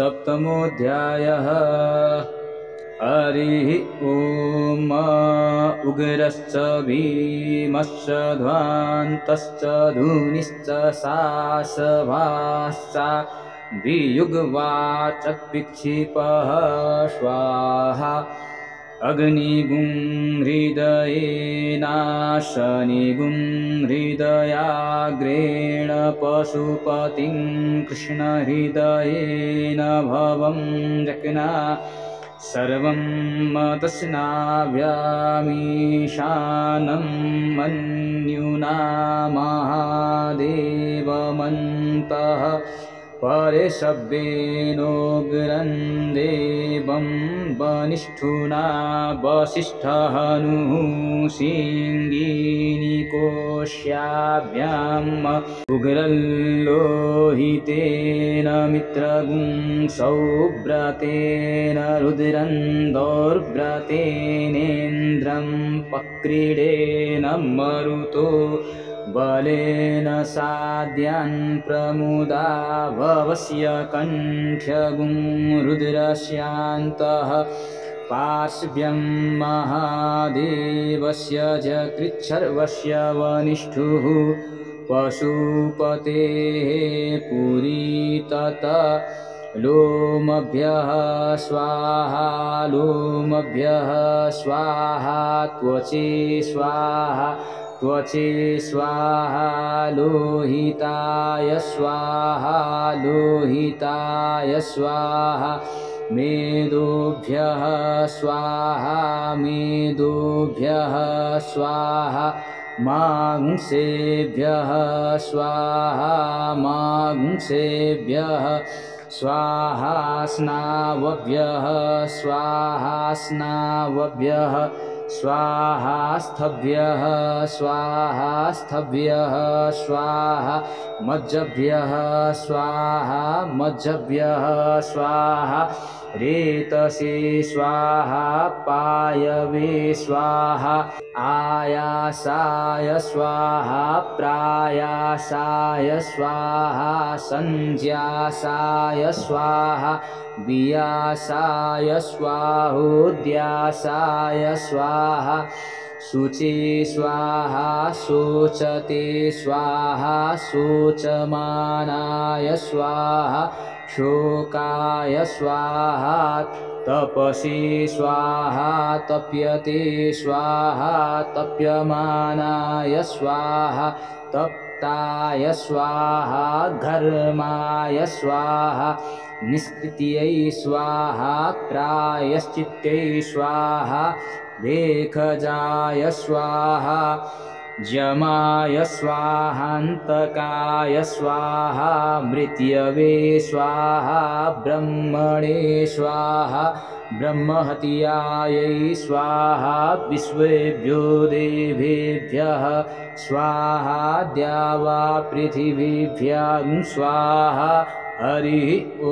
सप्तमोऽध्यायः। हरिः ॐ। उग्रश्च भीमश्च ध्वान्तश्च धूनिश्च सासभाश्च द्वियुग्वाच विक्षिपः स्वाहा। अग्निगुं हृदयेनाशनिगुं हृदयाग्रेण पशुपतिं कृष्णहृदयेन भवं जज्ञा सर्वं तस्नाव्यामीशानं मन्युना महादेवमन्तः परे शब्देनोग्रं देवं वनिष्ठुना वसिष्ठहनुः सिंहिनिकोश्याभ्याम् उग्रल्लोहितेन मित्रगुं सौव्रतेन रुद्रं दौर्व्रतेनेन्द्रं पक्रीडेन मरुतो बलेन साद्यान् प्रमुदा भवस्य कण्ठ्यगुं रुद्रस्यान्तः पार्श्व्यं महादेवस्य च कृच्छर्वस्य वनिष्ठुः पशुपतेः पुरी तत लोमभ्यः स्वाहा लोमभ्यः स्वाहा त्वचे स्वाहा त्वचे स्वाहा लोहिताय स्वाहा लोहिताय स्वाहा मेदोभ्यः स्वाहा मेदोभ्यः स्वाहा मांसेभ्यः स्वाहा मांसेभ्यः स्वाहा स्नावभ्यः स्वाहा स्नावभ्यः स्वाहास्थभ्यः स्वाहास्थभ्यः स्वाहा मज्जभ्यः स्वाहा मज्जभ्यः स्वाहा रेतसे स्वाहा पायवे स्वाहा आयासाय स्वाहा प्रायासाय स्वाहा संज्ञासाय स्वाहा वियासाय स्वाहोद्यासाय स्वाहा शुचे स्वाहा शोचते स्वाहा शोचमानाय स्वाहा शोकाय स्वाहा तपसि स्वाहा तप्यते स्वाहा तप्यमानाय स्वाहा तप्ताय स्वाहा घर्माय स्वाहा निष्कृत्यै स्वाहा प्रायश्चित्तै स्वाहा लेखजाय स्वाहा जमाय स्वाहान्तकाय स्वाहा मृत्यवे स्वाहा ब्रह्मणे स्वाहा ब्रह्महत्यायै स्वाहा विश्वेभ्यो देवेभ्यः स्वाहा द्यावा पृथिवीभ्यः स्वाहा। हरिः ॐ।